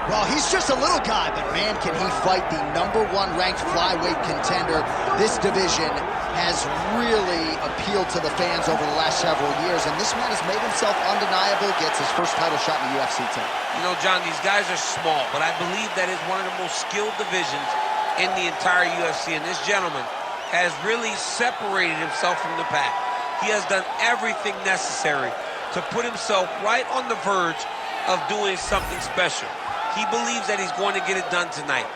Well, he's just a little guy, but man, can he fight the #1 ranked flyweight contender. This division has really appealed to the fans over the last several years, and this man has made himself undeniable, gets his first title shot in the UFC tonight. You know, John, these guys are small, but I believe that is one of the most skilled divisions in the entire UFC, and this gentleman has really separated himself from the pack. He has done everything necessary to put himself right on the verge of doing something special. He believes that he's going to get it done tonight.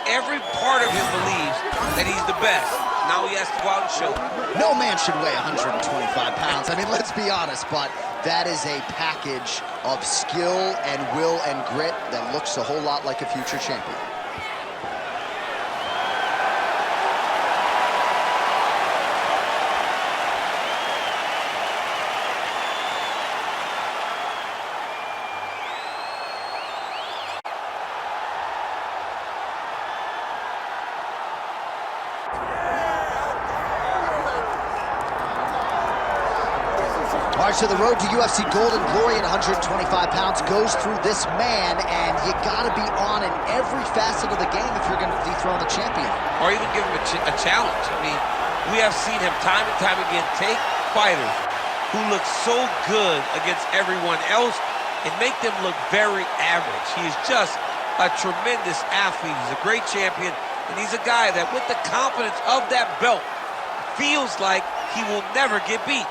Every part of him believes that he's the best. Now he has to go out and show it. No man should weigh 125 pounds. I mean, let's be honest, but that is a package of skill and will and grit that looks a whole lot like a future champion. All right, so the road to UFC Gold and Glory at 125 pounds goes through this man, and you got to be on in every facet of the game if you're going to dethrone the champion. Or even give him a challenge. I mean, we have seen him time and time again take fighters who look so good against everyone else and make them look very average. He is just a tremendous athlete. He's a great champion, and he's a guy that with the confidence of that belt feels like he will never get beat.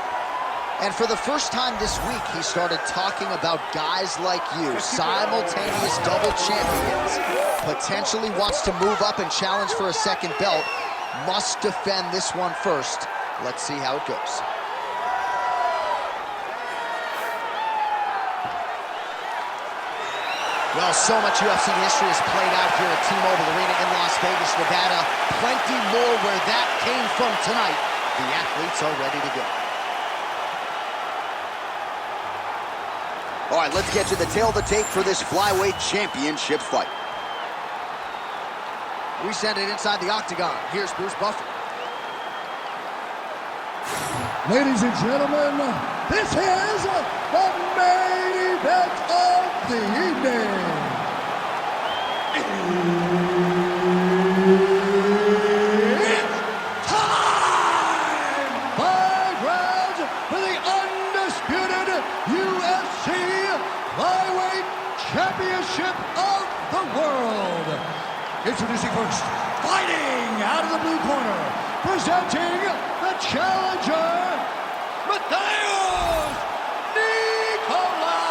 And for the first time this week, he started talking about guys like you, simultaneous double champions, potentially wants to move up and challenge for a second belt, must defend this one first. Let's see how it goes. Well, so much UFC history has played out here at T-Mobile Arena in Las Vegas, Nevada. Plenty more where that came from tonight. The athletes are ready to go. All right, let's get to the tail of the tape for this flyweight championship fight. We send it inside the octagon. Here's Bruce Buffer. Ladies and gentlemen, this is the main event of the evening. It's time! 5 rounds for the undisputed UFC Flyweight Championship of the world. Introducing first, fighting out of the blue corner, presenting the challenger, Matheus Nicolau.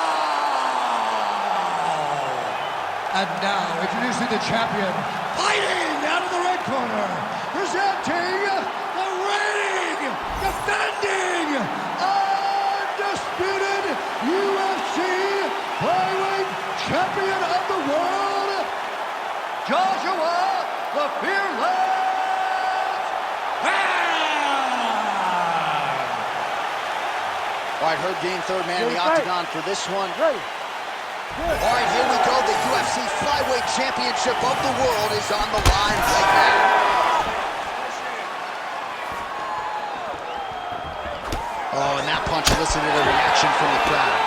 And now, introducing the champion, fighting out of the red corner, presenting the reigning, defending, undisputed UFC Flyweight Champion of the world, Joshua the Fearless. All right, Herb Dean, third man in the octagon for this one. Ready. All right, here we go. The UFC Flyweight Championship of the world is on the line right now. Oh, and that punch, listen to the reaction from the crowd.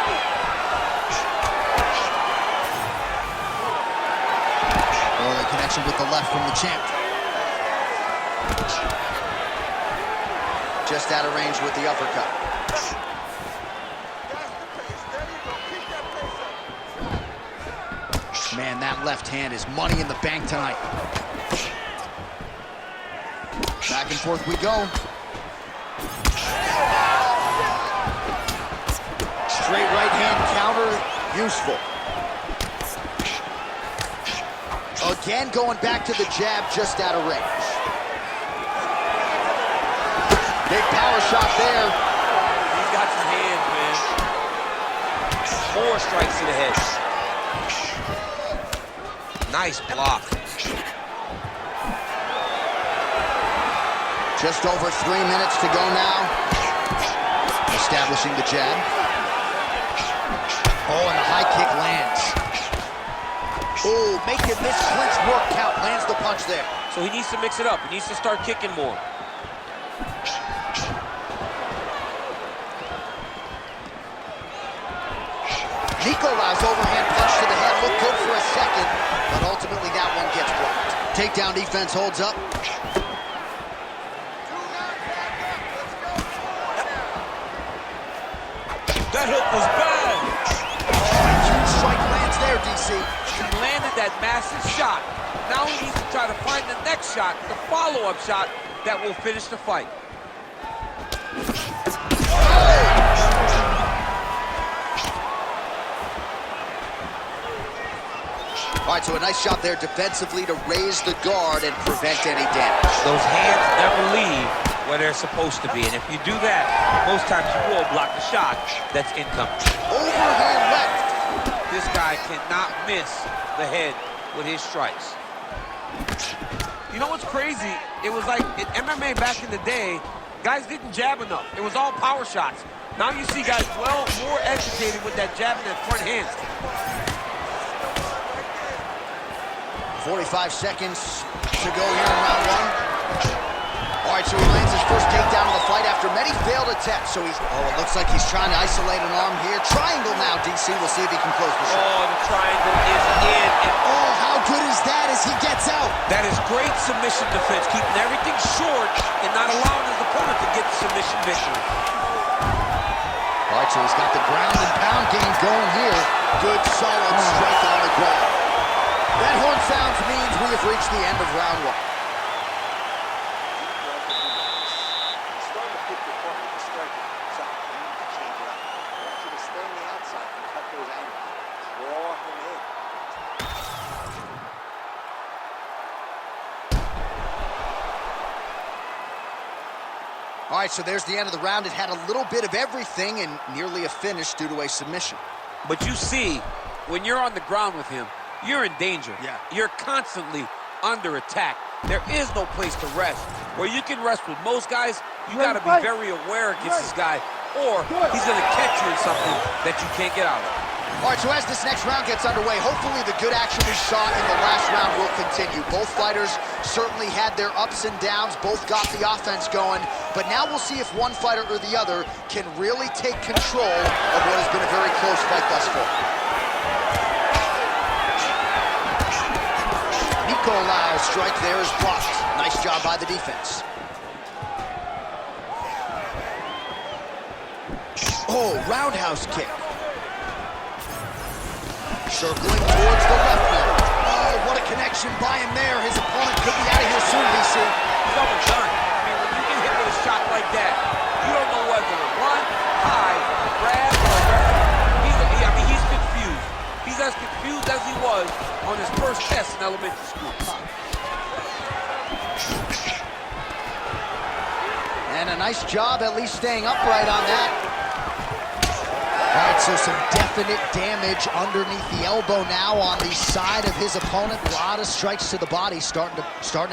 Oh, the connection with the left from the champ. Just out of range with the uppercut. Man, that left hand is money in the bank tonight. Back and forth we go. Straight right hand counter, useful. Again, going back to the jab, just out of range. Big power shot there. He's got some hands, man. 4 strikes to the head. Nice block. Just over 3 minutes to go now. Establishing the jab. Oh, and the high kick lands. Oh, making this clinch work count. Lands the punch there. So he needs to mix it up. He needs to start kicking more. Nicolau's overhand punch to the head looked good for a second, but ultimately that one gets blocked. Takedown defense holds up. That hook was bad. Huge strike lands there, DC. He landed that massive shot. Now he needs to try to find the next shot, the follow-up shot that will finish the fight. All right, so a nice shot there defensively to raise the guard and prevent any damage. Those hands never leave where they're supposed to be, and if you do that, most times you will block the shot that's incoming. Overhand left. This guy cannot miss the head with his strikes. You know what's crazy? It was like in MMA back in the day, guys didn't jab enough. It was all power shots. Now you see guys more educated with that jab and that front hand. 45 seconds to go here in round one. All right, so he lands his first takedown of the fight after many failed attempts. So it looks like he's trying to isolate an arm here. Triangle now, DC. We'll see if he can close the shot. Oh, the triangle is in. And oh, how good is that as he gets out? That is great submission defense, keeping everything short and not allowing his opponent to get the submission victory. All right, so he's got the ground and pound game going here. Good, solid strike on the ground. That horn sounds means we have reached the end of round one. All right, so there's the end of the round. It had a little bit of everything and nearly a finish due to a submission. But you see, when you're on the ground with him, you're in danger. Yeah. You're constantly under attack. There is no place to rest. Where you can rest with most guys, you got to be very aware against this guy, or he's going to catch you in something that you can't get out of. All right, so as this next round gets underway, hopefully the good action we saw in the last round will continue. Both fighters certainly had their ups and downs, both got the offense going, but now we'll see if one fighter or the other can really take control of what has been a very close fight thus far. Nicolau's strike there is blocked. Nice job by the defense. Oh, roundhouse kick. Circling towards the left now. Oh, what a connection by him there. His opponent could be out of here soon, DC. He's almost done. I mean, when you get hit with a shot like that, you don't know whether to run, hide, grab, or wrestle. He's confused. He's as confused as he was on his first test in elementary school. And a nice job at least staying upright on that. All right, so some definite damage underneath the elbow now on the side of his opponent. A lot of strikes to the body starting to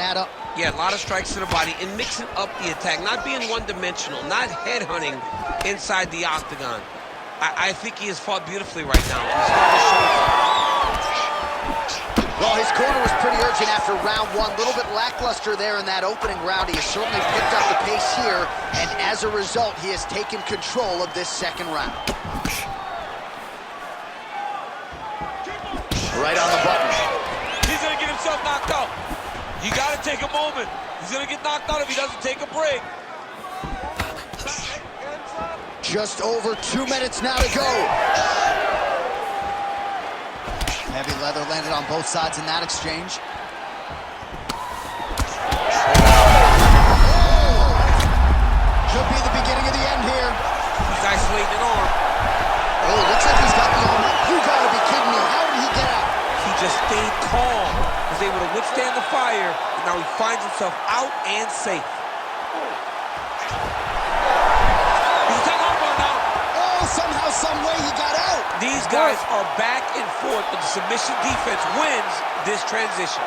add up. Yeah, a lot of strikes to the body and mixing up the attack, not being one-dimensional, not headhunting inside the octagon. I think he has fought beautifully right now. He's starting to show. Well, his corner was pretty urgent after round one. A little bit lackluster there in that opening round. He has certainly picked up the pace here, and as a result, he has taken control of this second round. Right on the button. He's going to get himself knocked out. You got to take a moment. He's going to get knocked out if he doesn't take a break. Just over 2 minutes now to go. Heavy leather landed on both sides in that exchange. Could be the beginning of the end here. He's isolating an arm. Oh, looks like he's got the arm. You gotta be kidding me. How did he get out? He just stayed calm. Was able to withstand the fire, and now he finds himself out and safe. He's taking off on now. Oh, somehow, some way he got out. These guys are back and forth, but the submission defense wins this transition.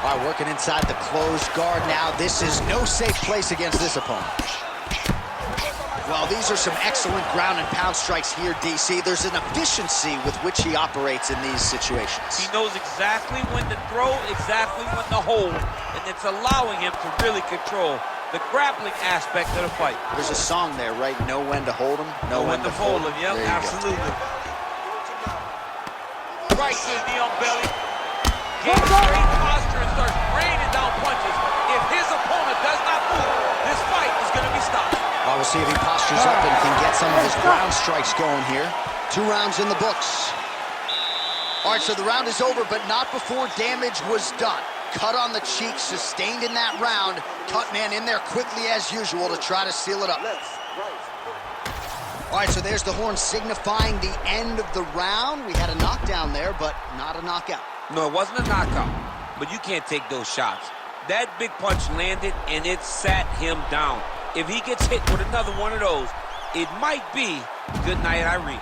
All right, working inside the closed guard now. This is no safe place against this opponent. Well, these are some excellent ground and pound strikes here, DC. There's an efficiency with which he operates in these situations. He knows exactly when to throw, exactly when to hold, and it's allowing him to really control the grappling aspect of the fight. There's a song there, right? Know when to hold him, know when to fold him. Yep, absolutely. right to the knee on belly. Gets straight posture and starts raining down punches. If his opponent does not move, this fight is going to be stopped. Well, we'll see if he postures up and can get some of his ground strikes going here. 2 rounds in the books. All right, so the round is over, but not before damage was done. Cut on the cheek, sustained in that round. Cut man in there quickly as usual to try to seal it up. All right, so there's the horn signifying the end of the round. We had a knockdown there, but not a knockout. No, it wasn't a knockout, but you can't take those shots. That big punch landed, and it sat him down. If he gets hit with another one of those, it might be good night, Irene.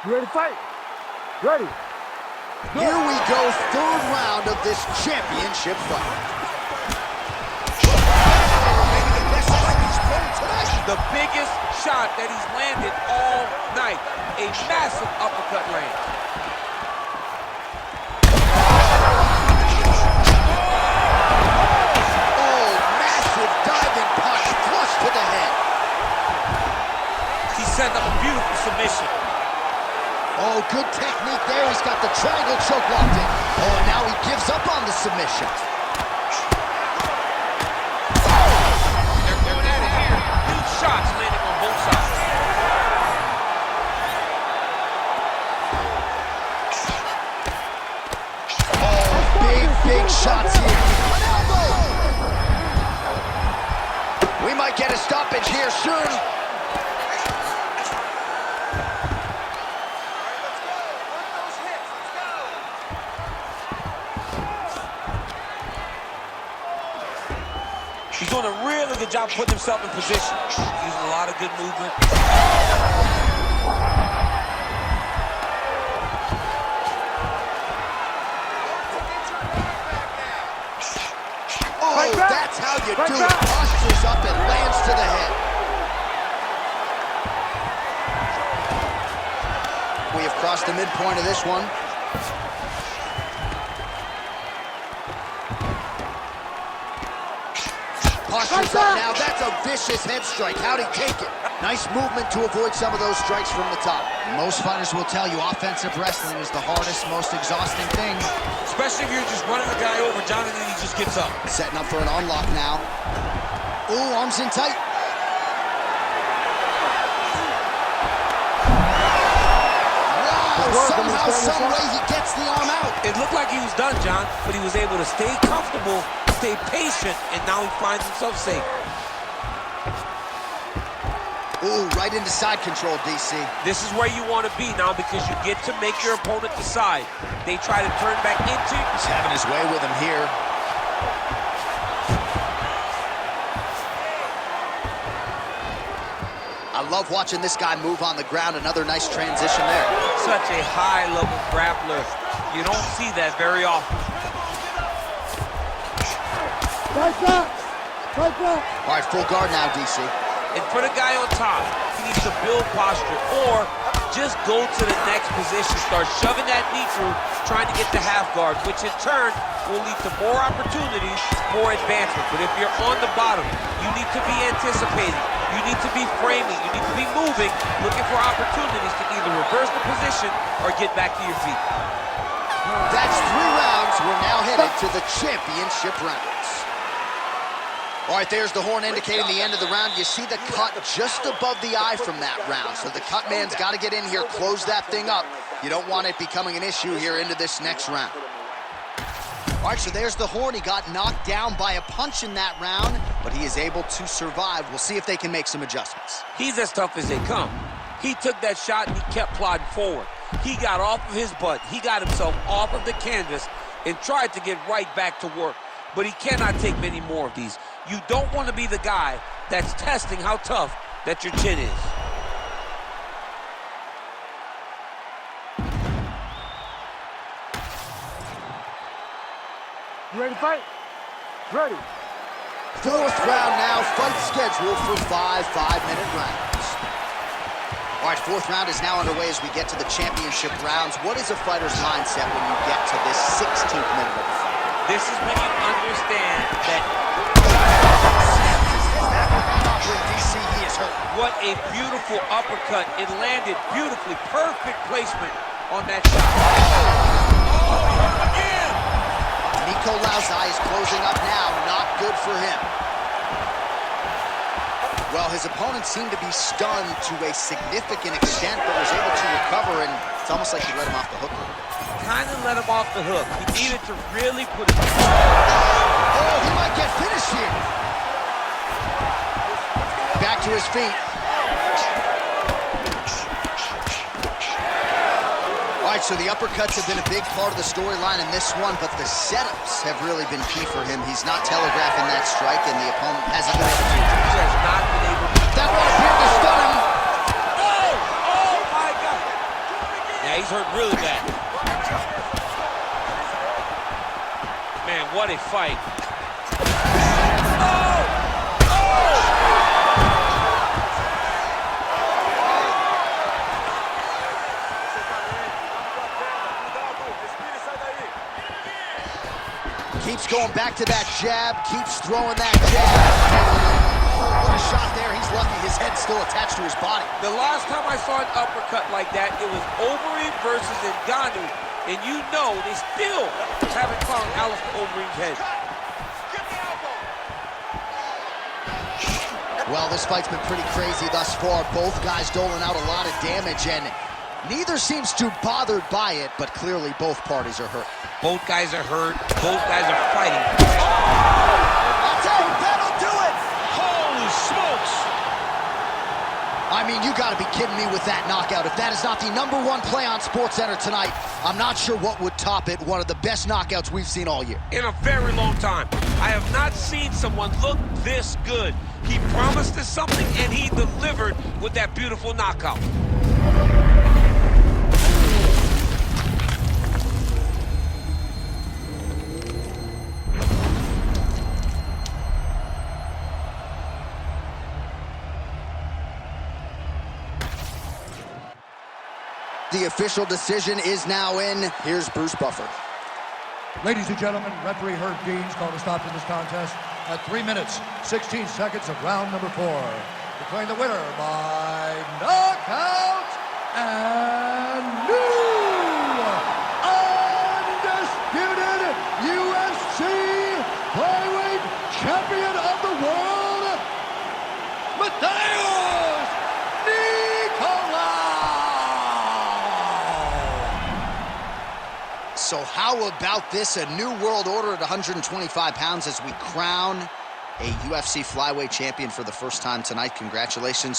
You ready to fight? Ready. Here we go, 3rd round of this championship fight. The biggest shot that he's landed all night. A massive uppercut range. Oh, massive diving punch, flush to the head. He set up a beautiful submission. Oh, good technique there. He's got the triangle choke locked in. Oh, and now he gives up on the submission. They're going at it here. Huge shots landing on both sides. Oh, big shots here. An elbow! We might get a stoppage here soon. He's doing a really good job putting himself in position. Using a lot of good movement. Oh, that's how you do it. Postures up and lands to the head. We have crossed the midpoint of this one. Postures up now. That's a vicious head strike. How'd he take it? Nice movement to avoid some of those strikes from the top. Most fighters will tell you offensive wrestling is the hardest, most exhausting thing. Especially if you're just running a guy over, John, and then he just gets up. Setting up for an unlock now. Ooh, arms in tight. Wow, somehow, some way he gets the arm out. It looked like he was done, John, but he was able to stay comfortable, stay patient, and now he finds himself safe. Ooh, right into side control, DC. This is where you want to be now because you get to make your opponent decide. They try to turn back into. He's having his way with him here. I love watching this guy move on the ground. Another nice transition there. Such a high-level grappler. You don't see that very often. Fight back! Fight back! All right, full guard now, DC. And for the guy on top, he needs to build posture or just go to the next position, start shoving that knee through, trying to get the half guard, which in turn will lead to more opportunities, more advancement. But if you're on the bottom, you need to be anticipating, you need to be framing, you need to be moving, looking for opportunities to either reverse the position or get back to your feet. That's 3 rounds. We're now headed to the championship rounds. All right, there's the horn indicating the end of the round. You see the cut just above the eye from that round. So the cut man's got to get in here, close that thing up. You don't want it becoming an issue here into this next round. All right, so there's the horn. He got knocked down by a punch in that round, but he is able to survive. We'll see if they can make some adjustments. He's as tough as they come. He took that shot and he kept plodding forward. He got off of his butt. He got himself off of the canvas and tried to get right back to work. But he cannot take many more of these. You don't want to be the guy that's testing how tough that your chin is. You ready to fight? Ready. 4th round now, fight scheduled for 5 5-minute rounds. All All right, fourth round is now underway as we get to the championship rounds. What is a fighter's mindset when you get to this 16th minute of the fight? This is when you understand that DC, he is hurt. what a beautiful uppercut. It landed beautifully. Perfect placement on that shot. Again! Nicolau's eye is closing up now. Not good for him. Well, his opponent seemed to be stunned to a significant extent, but was able to recover, and it's almost like he let him off the hook. Kind of let him off the hook. He needed to really put it. Oh, he might get finished here. Back to his feet. All right, so the uppercuts have been a big part of the storyline in this one, but the setups have really been key for him. He's not telegraphing that strike, and the opponent hasn't been able to. He has not been able to. That one appeared to stun him. Oh my God. Yeah, he's hurt really bad. Man, what a fight. Keeps going back to that jab, keeps throwing that jab. Oh, what a shot there. He's lucky his head's still attached to his body. The last time I saw an uppercut like that, it was Overeem versus Ngannou. And you know they still haven't found Alistair Overeem's head. Well, this fight's been pretty crazy thus far. Both guys doling out a lot of damage, and neither seems too bothered by it, but clearly both parties are hurt. Both guys are hurt. Both guys are fighting. I'll tell you, that'll do it! Holy smokes! I mean, you gotta be kidding me with that knockout. If that is not the #1 play on SportsCenter tonight, I'm not sure what would top it. One of the best knockouts we've seen all year. In a very long time. I have not seen someone look this good. He promised us something, and he delivered with that beautiful knockout. The official decision is now in. Here's Bruce Buffer. Ladies and gentlemen, referee Herb Dean's called a stop to this contest at 3 minutes, 16 seconds of round number 4. Declaring the winner by knockout and new undisputed UFC flyweight champion of the world, Matheus Nicolau! So how about this? A new world order at 125 pounds as we crown a UFC flyweight champion for the first time tonight. Congratulations